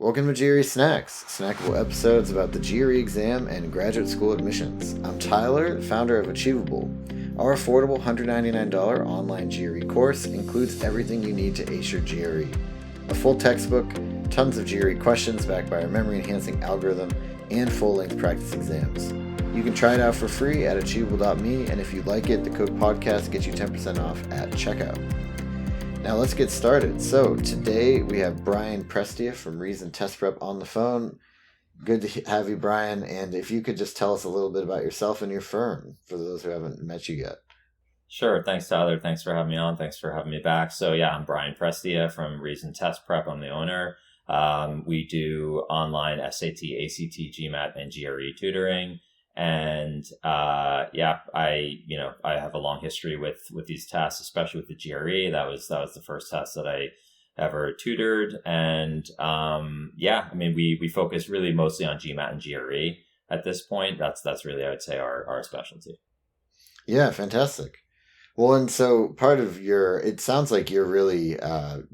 Welcome to GRE Snacks, snackable episodes about the GRE exam and graduate school admissions. I'm Tyler, founder of Achievable. Our affordable $199 online GRE course includes everything you need to ace your GRE. A full textbook, tons of GRE questions backed by our memory-enhancing algorithm, and full-length practice exams. You can try it out for free at achievable.me, and if you like it, the code podcast gets you 10% off at checkout. Now let's get started. So today we have Brian Prestia from Reason Test Prep on the phone. Good to have you, Brian. And if you could just tell us a little bit about yourself and your firm for those who haven't met you yet. Sure. Thanks, Tyler. Thanks for having me on. Thanks for having me back. So yeah, I'm Brian Prestia from Reason Test Prep. I'm the owner. We do online SAT, ACT, GMAT, and GRE tutoring. And I have a long history with these tests, especially with the GRE. That was the first test that I ever tutored. And we focus really mostly on GMAT and GRE at this point. That's really, I would say, our specialty. Yeah, fantastic. Well, and so part of it sounds like you're really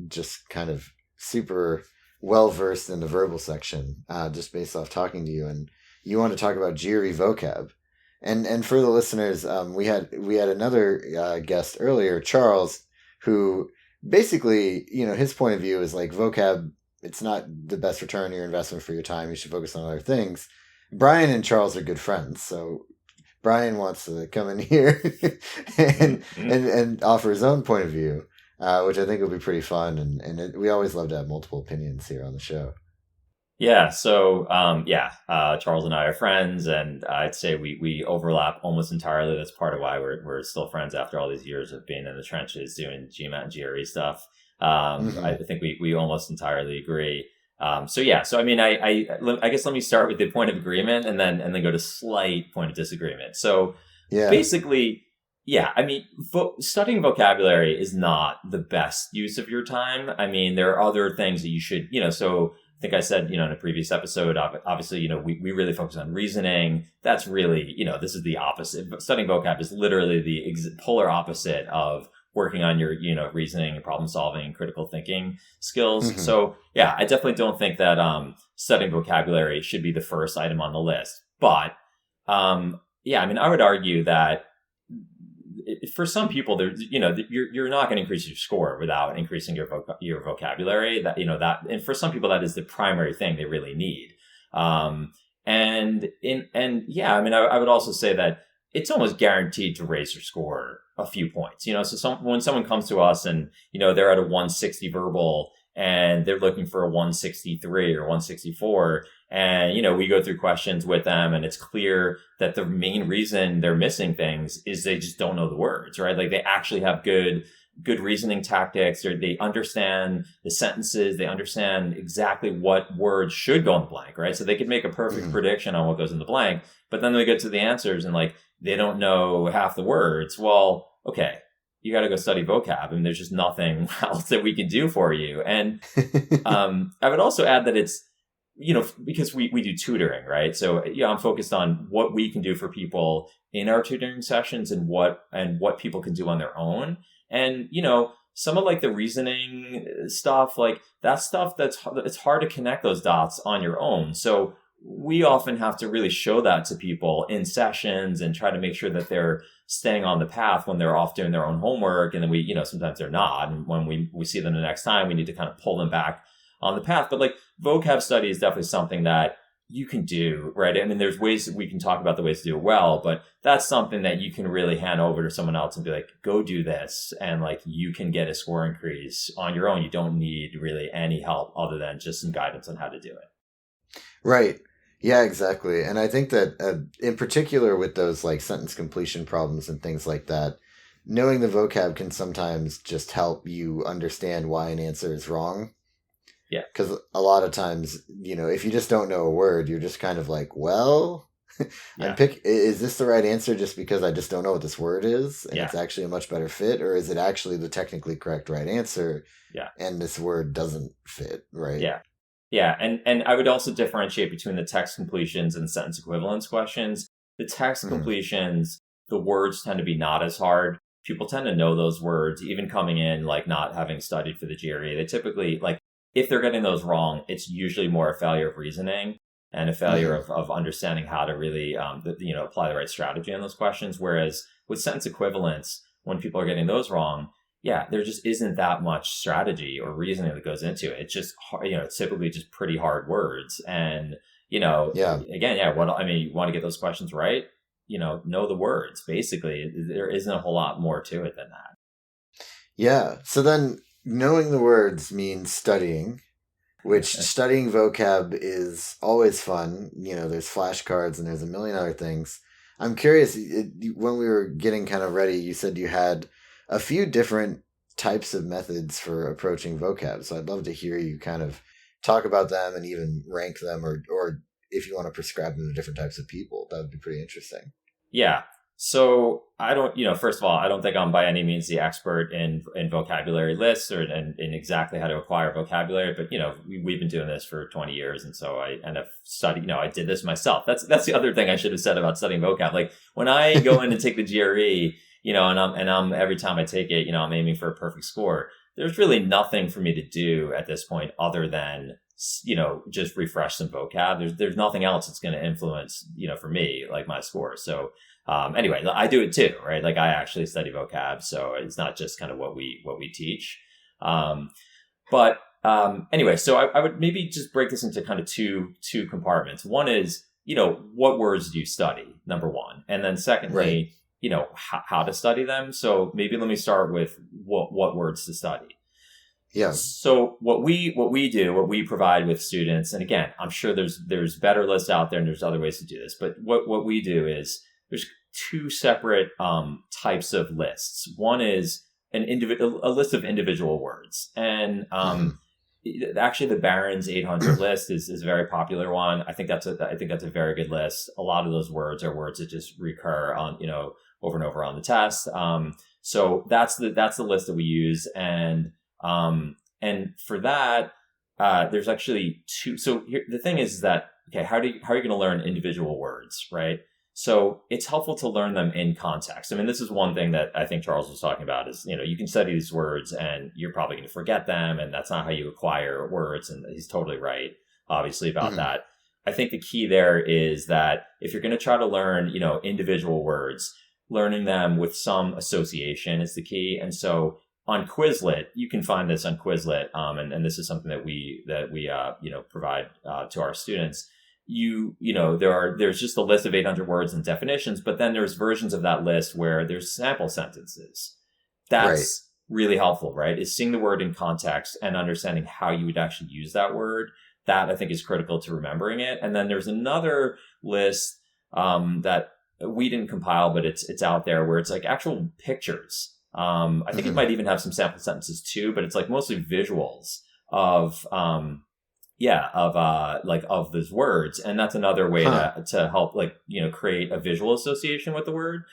just kind of super well versed in the verbal section, just based off talking to you. And you want to talk about GRE Vocab. And for the listeners, we had another guest earlier, Charles, who basically, his point of view is like vocab, it's not the best return on your investment for your time. You should focus on other things. Brian and Charles are good friends. So Brian wants to come in here and offer his own point of view, which I think will be pretty fun. And we always love to have multiple opinions here on the show. Yeah. So, Charles and I are friends, and I'd say we overlap almost entirely. That's part of why we're still friends after all these years of being in the trenches doing GMAT and GRE stuff. I think we almost entirely agree. I guess let me start with the point of agreement and then go to slight point of disagreement. So basically, studying vocabulary is not the best use of your time. I mean, there are other things that you should, so I think I said, in a previous episode, obviously, we really focus on reasoning. That's really, this is the opposite. Studying vocab is literally the polar opposite of working on your, reasoning and problem solving and critical thinking skills. Mm-hmm. So yeah, I definitely don't think that studying vocabulary should be the first item on the list. But I would argue that for some people, you're not going to increase your score without increasing your vocabulary. And for some people, that is the primary thing they really need. I would also say that it's almost guaranteed to raise your score a few points. When someone comes to us and they're at a 160 verbal and they're looking for a 163 or 164. And, we go through questions with them and it's clear that the main reason they're missing things is they just don't know the words, right? Like they actually have good reasoning tactics, or they understand the sentences. They understand exactly what words should go in the blank, right? So they could make a perfect prediction on what goes in the blank, but then they get to the answers and they don't know half the words. Well, okay, you got to go study vocab, and there's just nothing else that we can do for you. And I would also add that it's, because we do tutoring, right? So I'm focused on what we can do for people in our tutoring sessions and what people can do on their own. And, some of the reasoning stuff, that stuff it's hard to connect those dots on your own. So we often have to really show that to people in sessions and try to make sure that they're staying on the path when they're off doing their own homework. And then sometimes they're not. And when we see them the next time, we need to kind of pull them back on the path. But vocab study is definitely something that you can do, right? I mean, there's ways that we can talk about the ways to do it well, but that's something that you can really hand over to someone else and be like, go do this. And you can get a score increase on your own. You don't need really any help other than just some guidance on how to do it. Right. Yeah, exactly. And I think that in particular with those sentence completion problems and things like that, knowing the vocab can sometimes just help you understand why an answer is wrong. Yeah. Because a lot of times, if you just don't know a word, you're just kind of is this the right answer just because I just don't know what this word is? And it's actually a much better fit? Or is it actually the technically correct right answer? Yeah. And this word doesn't fit, right? Yeah. Yeah. And I would also differentiate between the text completions and sentence equivalence questions. The text completions, the words tend to be not as hard. People tend to know those words, even coming in, not having studied for the GRE. They typically, if they're getting those wrong, it's usually more a failure of reasoning and a failure of understanding how to really, apply the right strategy on those questions. Whereas with sentence equivalents, when people are getting those wrong, there just isn't that much strategy or reasoning that goes into it. It's just, it's typically just pretty hard words. And, again, you want to get those questions right, know the words. Basically, there isn't a whole lot more to it than that. Yeah. So then knowing the words means studying, which studying vocab is always fun. There's flashcards and there's a million other things. I'm curious, when we were getting kind of ready, you said you had a few different types of methods for approaching vocab. So I'd love to hear you kind of talk about them and even rank them, or if you want to prescribe them to different types of people. That would be pretty interesting. Yeah. So I don't, first of all, I don't think I'm by any means the expert in vocabulary lists or in exactly how to acquire vocabulary, but we've been doing this for 20 years. And so I end up studying, I did this myself. That's the other thing I should have said about studying vocab. Like when I go in and take the GRE, and I'm every time I take it, I'm aiming for a perfect score. There's really nothing for me to do at this point other than, just refresh some vocab. There's nothing else that's going to influence, for me, like my score. So, anyway, I do it too, right? Like I actually study vocab. So it's not just kind of what we teach. Anyway, so I would maybe just break this into kind of two compartments. One is, what words do you study? Number one. And then secondly, how to study them. So maybe let me start with what words to study. Yeah. So what we provide with students, and again, I'm sure there's better lists out there and there's other ways to do this, but what we do is there's two separate types of lists. One is a list of individual words, and actually the Barron's 800 list is a very popular one. I think that's a very good list. A lot of those words are words that just recur on over and over on the test. So that's the list that we use, and for that, there's actually two. So here, the thing is that, okay, how are you going to learn individual words, right? So it's helpful to learn them in context. I mean, this is one thing that I think Charles was talking about is, you can study these words and you're probably going to forget them, and that's not how you acquire words. And he's totally right, obviously, about that. I think the key there is that if you're going to try to learn, individual words, learning them with some association is the key. And so on Quizlet, you can find this on Quizlet, and this is something that we provide to our students. There's just a list of 800 words and definitions, but then there's versions of that list where there's sample sentences. That's really helpful, right? Is seeing the word in context and understanding how you would actually use that word. That I think is critical to remembering it. And then there's another list that we didn't compile, but it's out there where it's like actual pictures. I think it might even have some sample sentences too, but it's like mostly visuals of those words. And that's another way to help create a visual association with the word.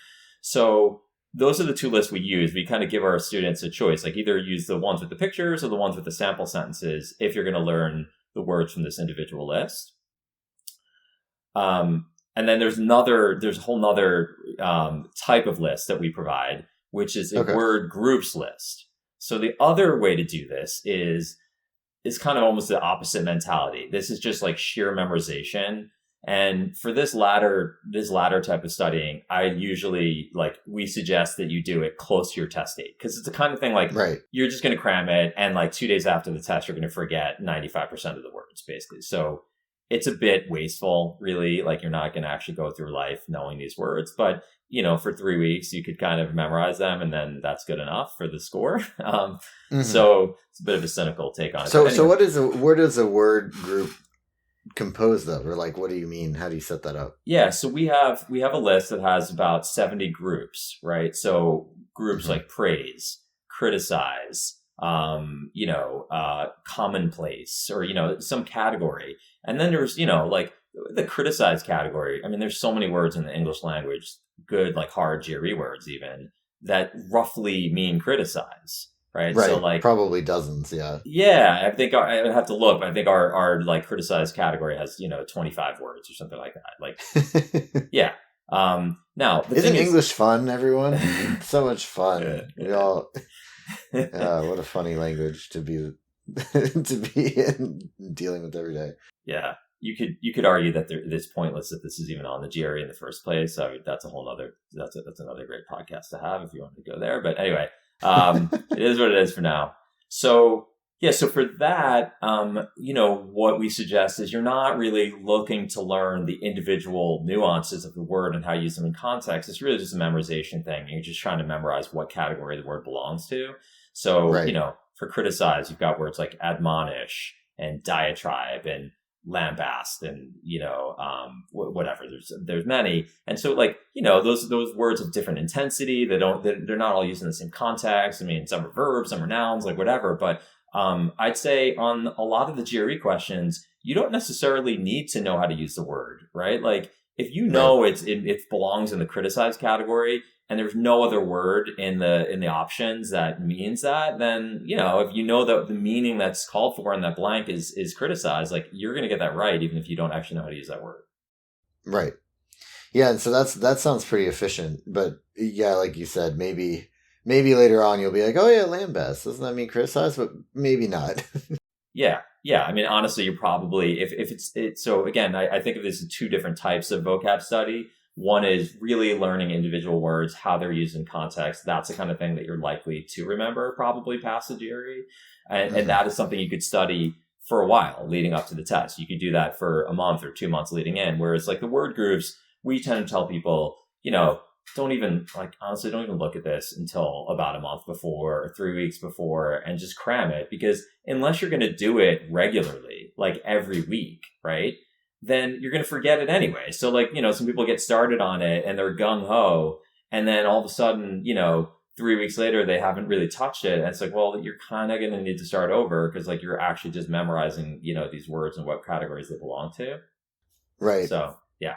So those are the two lists we use. We kind of give our students a choice, like either use the ones with the pictures or the ones with the sample sentences if you're going to learn the words from this individual list. And then there's a whole nother type of list that we provide, which is a word groups list. So the other way to do this is kind of almost the opposite mentality. This is just like sheer memorization. And for this latter type of studying, we suggest that you do it close to your test date, because it's the kind of thing you're just going to cram it, and like 2 days after the test, you're going to forget 95% of the words, basically. So it's a bit wasteful, really. Like you're not going to actually go through life knowing these words, but for 3 weeks, you could kind of memorize them, and then that's good enough for the score. So it's a bit of a cynical take on it. So where does a word group composed of, or like, what do you mean? How do you set that up? Yeah. So we have a list that has about 70 groups, right? So groups like praise, criticize, commonplace, or, some category. And then there's, like the criticize category. I mean, there's so many words in the English language, good, like hard GRE words even, that roughly mean criticize. Right. So like probably dozens. Yeah. Yeah. I think I would have to look, but I think our like criticized category has, 25 words or something like that. Like, yeah. Now isn't English fun, everyone? It's so much fun. We all, what a funny language to be to be dealing with every day. Yeah. You could argue that it's pointless that this is even on the GRE in the first place. I mean, that's another great podcast to have if you want to go there. But anyway, it is what it is for now. So yeah, so for that, what we suggest is you're not really looking to learn the individual nuances of the word and how you use them in context. It's really just a memorization thing. You're just trying to memorize what category the word belongs to. So, Right. For criticize, you've got words like admonish and diatribe and lambast and whatever. There's many, and so those words of different intensity. They're not all used in the same context. I mean, some are verbs, some are nouns, like whatever. But I'd say on a lot of the GRE questions, you don't necessarily need to know how to use the word, right? Like if you know it belongs in the criticize category, and there's no other word in the options that means that, then, if you know that the meaning that's called for in that blank is criticized, like you're going to get that right, even if you don't actually know how to use that word. Right. Yeah. And so that sounds pretty efficient, but yeah, like you said, maybe later on you'll be like, oh yeah, lambast. Doesn't that mean criticize? But maybe not. Yeah. Yeah. I mean, honestly, you're probably, if so again, I think of this as two different types of vocab study. One is really learning individual words, how they're used in context. That's the kind of thing that you're likely to remember probably past the GRE. And that is something you could study for a while leading up to the test. You could do that for a month or 2 months leading in. Whereas like the word groups, we tend to tell people, don't even look at this until about a month before or 3 weeks before and just cram it. Because unless you're going to do it regularly, like every week, right? Then you're going to forget it anyway. So some people get started on it and they're gung ho. And then all of a sudden, 3 weeks later, they haven't really touched it. And it's like, well, you're kind of going to need to start over because you're actually just memorizing, these words and what categories they belong to. Right. So, yeah.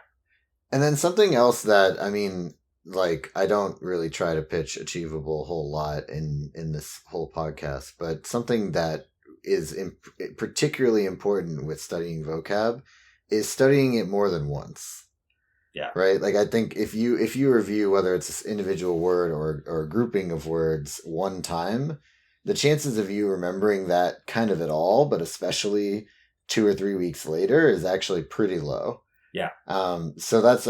And then something else that, I mean, I don't really try to pitch achievable a whole lot in this whole podcast, but something that is particularly important with studying vocab is studying it more than once. Yeah. Right. I think if you review whether it's this individual word or a grouping of words one time, the chances of you remembering that kind of at all, but especially 2 or 3 weeks later, is actually pretty low. Yeah. So that's,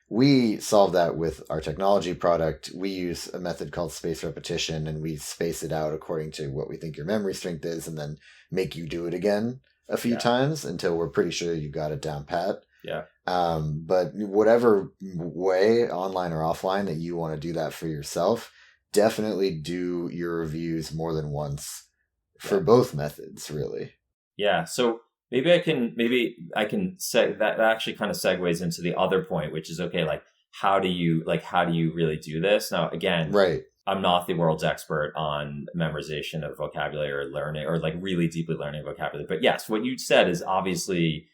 we solve that with our technology product. We use a method called spaced repetition, and we space it out according to what we think your memory strength is, and then make you do it again a few times until we're pretty sure you got it down pat. Yeah. But whatever way, online or offline, that you want to do that for yourself, definitely do your reviews more than once for both methods, really. Yeah. So maybe I can say that actually kind of segues into the other point, which is, okay, how do you really do this? Now, again, right. I'm not the world's expert on memorization of vocabulary or learning or really deeply learning vocabulary. But yes, what you said is obviously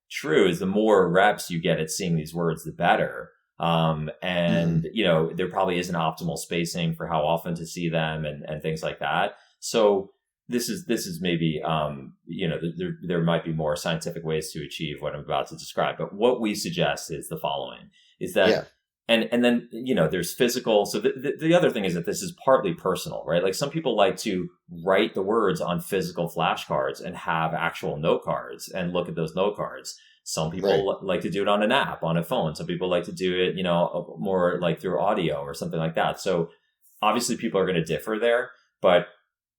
true, is the more reps you get at seeing these words, the better. There probably is an optimal spacing for how often to see them and things like that. So this is maybe, there might be more scientific ways to achieve what I'm about to describe. But what we suggest is the following, is that, and then, there's physical. So the other thing is that this is partly personal, right? Some people like to write the words on physical flashcards and have actual note cards and look at those note cards. Some people like to do it on an app, on a phone. Some people like to do it, more through audio or something like that. So obviously people are going to differ there, but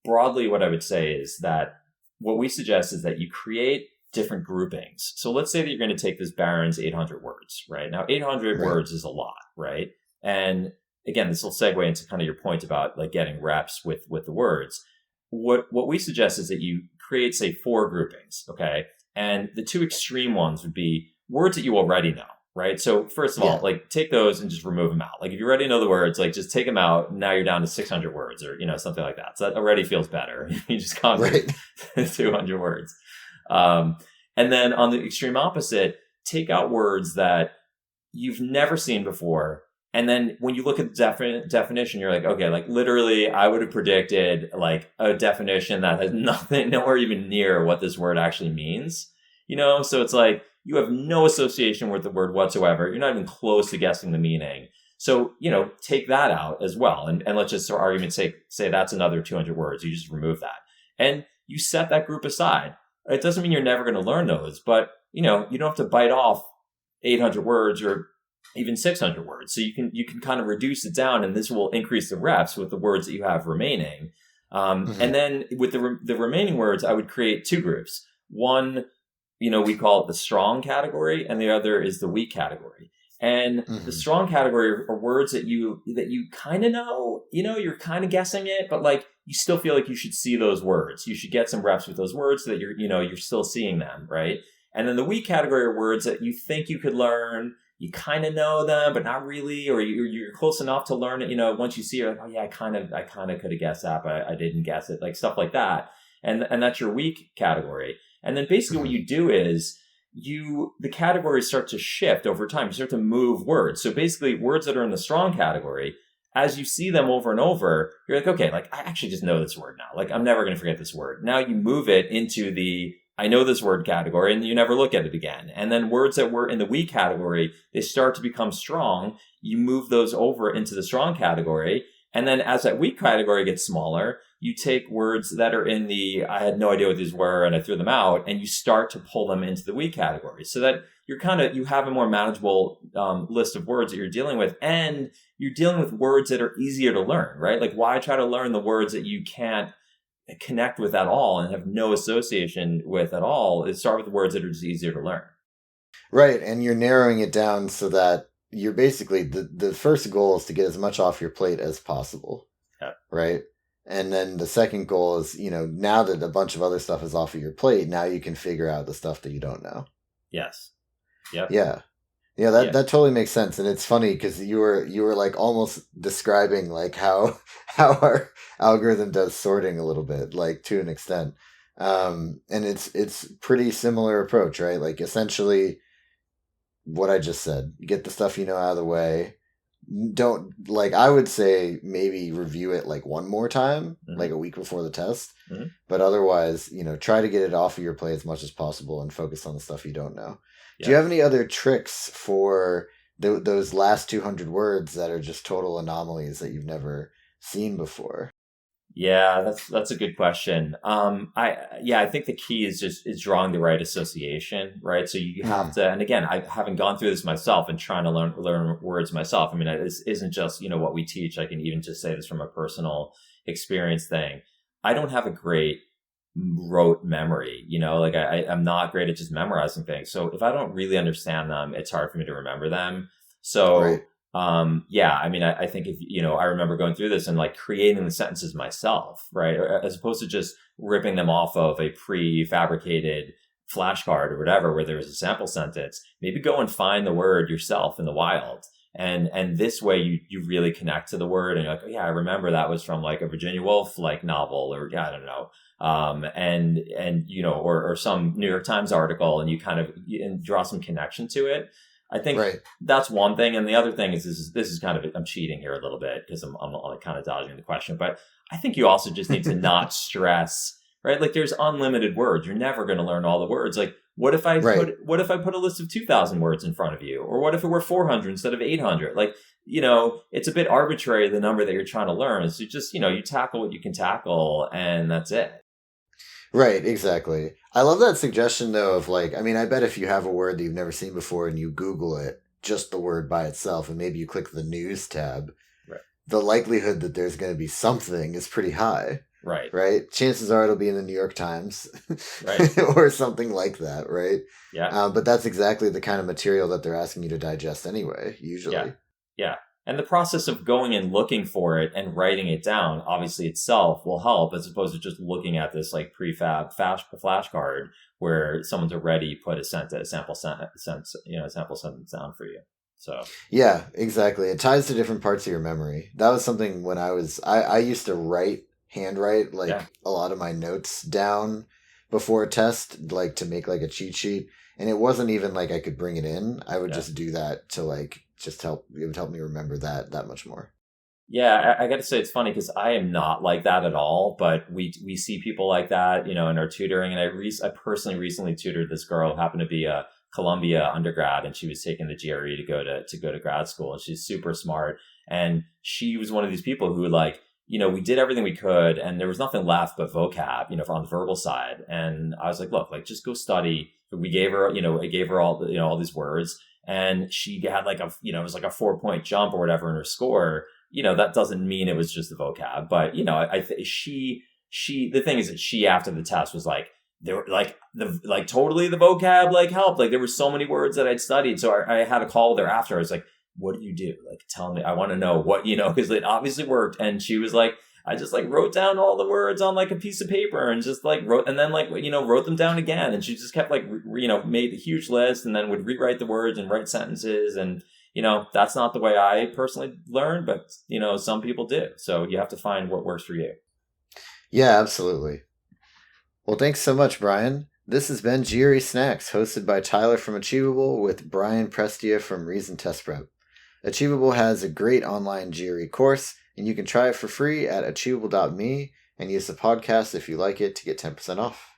broadly what I would say is that what we suggest is that you create different groupings. So let's say that you're going to take this Barron's 800 words, right? Now, 800 words is a lot, right? And again, this will segue into kind of your point about getting reps with the words. What we suggest is that you create, say, 4 groupings, okay? And the 2 extreme ones would be words that you already know, right? So first of all, take those and just remove them out. If you already know the words, just take them out. Now you're down to 600 words or, something like that. So that already feels better. You just conquered 200 words. And then on the extreme opposite, take out words that you've never seen before. And then when you look at the definition, you're like, okay, literally I would have predicted a definition that has nowhere even near what this word actually means, So it's you have no association with the word whatsoever. You're not even close to guessing the meaning. So, take that out as well. And let's just, for argument's sake, say that's another 200 words. You just remove that. and you set that group aside. It doesn't mean you're never going to learn those, but you don't have to bite off 800 words or even 600 words. So you can kind of reduce it down, and this will increase the reps with the words that you have remaining. And then with the remaining words, I would create two groups. One, we call it the strong category, and the other is the weak category. And the strong category are words that you kind of know, you're kind of guessing it, but like you still feel like you should see those words. You should get some reps with those words so that you're still seeing them, right? And then the weak category are words that you think you could learn. You kind of know them, but not really, or you're close enough to learn it. Once you see it, like, oh yeah, I kind of could have guessed that, but I didn't guess it, like stuff like that. And that's your weak category. And then basically what you do is the categories start to shift over time. You start to move words. So basically words that are in the strong category, as you see them over and over, you're like, okay, like I actually just know this word now. Like I'm never going to forget this word. Now you move it into the I know this word category, and you never look at it again. And then words that were in the weak category, they start to become strong. You move those over into the strong category. And then as that weak category gets smaller, you take words that are in the, I had no idea what these were and I threw them out, and you start to pull them into the weak category so that you have a more manageable list of words that you're dealing with, and you're dealing with words that are easier to learn, right? Like why try to learn the words that you can't connect with at all and have no association with at all? Is start with the words that are just easier to learn. Right. And you're narrowing it down so that you're basically the first goal is to get as much off your plate as possible. Yeah. Right. And then the second goal is, now that a bunch of other stuff is off of your plate, now you can figure out the stuff that you don't know. Yes. Yep. Yeah. Yeah, that totally makes sense. And it's funny because you were like almost describing like how our algorithm does sorting a little bit, like to an extent. And it's pretty similar approach, right? Like essentially what I just said, you get the stuff out of the way. Don't, like, I would say maybe review it like one more time, like a week before the test. But otherwise, try to get it off of your plate as much as possible and focus on the stuff you don't know. Yeah. Do you have any other tricks for those last 200 words that are just total anomalies that you've never seen before? Yeah, that's a good question. I think the key is drawing the right association, right? So you have to, and again, I haven't gone through this myself and trying to learn words myself. I mean, this isn't just, what we teach. I can even just say this from a personal experience thing. I don't have a great rote memory, like I'm not great at just memorizing things. So if I don't really understand them, it's hard for me to remember them. So, right. I think if, I remember going through this and like creating the sentences myself, right? As opposed to just ripping them off of a prefabricated flashcard or whatever, where there was a sample sentence. Maybe go and find the word yourself in the wild. And this way you really connect to the word and you're like, oh yeah, I remember that was from like a Virginia Woolf like novel or I don't know. Or some New York Times article, and you kind of draw some connection to it. I think that's one thing. And the other thing is this is kind of, I'm cheating here a little bit because I'm kind of dodging the question, but I think you also just need to not stress, right? Like there's unlimited words. You're never going to learn all the words. Like what if I put a list of 2,000 words in front of you? Or what if it were 400 instead of 800? Like, it's a bit arbitrary, the number that you're trying to learn. So just, you tackle what you can tackle and that's it. Right, exactly. I love that suggestion, though, of like, I bet if you have a word that you've never seen before and you Google it, just the word by itself, and maybe you click the news tab, the likelihood that there's going to be something is pretty high. Right? Chances are it'll be in the New York Times or something like that, right? Yeah. But that's exactly the kind of material that they're asking you to digest anyway, usually. Yeah. And the process of going and looking for it and writing it down, obviously itself will help, as opposed to just looking at this like prefab flashcard where someone's already put a sample sentence down for you. So yeah, exactly. It ties to different parts of your memory. That was something when I used to handwrite a lot of my notes down before a test, like to make like a cheat sheet. And it wasn't even like I could bring it in. I would just do that to like it would help me remember that much more. Yeah, I got to say it's funny because I am not like that at all, but we see people like that, in our tutoring. And I personally recently tutored this girl who happened to be a Columbia undergrad, and she was taking the GRE to go to grad school, and she's super smart. And she was one of these people who like we did everything we could and there was nothing left but vocab, on the verbal side. And I was like, look, like just go study. We gave her, I gave her all the, all these words, and she had like it was like a 4-point jump or whatever in her score. That doesn't mean it was just the vocab, but I think the thing is that she, after the test, was like, there were totally the vocab like helped. Like there were so many words that I'd studied. So I had a call there after. I was like, what do you do? Like, tell me, I want to know what, because it obviously worked. And she was like, I just like wrote down all the words on like a piece of paper and just like wrote, and then like, wrote them down again. And she just kept like, made a huge list and then would rewrite the words and write sentences. And, that's not the way I personally learned, but, some people do. So you have to find what works for you. Yeah, absolutely. Well, thanks so much, Brian. This has been GRE Snacks, hosted by Tyler from Achievable with Brian Prestia from Reason Test Prep. Achievable has a great online GRE course, and you can try it for free at achievable.me and use the podcast if you like it to get 10% off.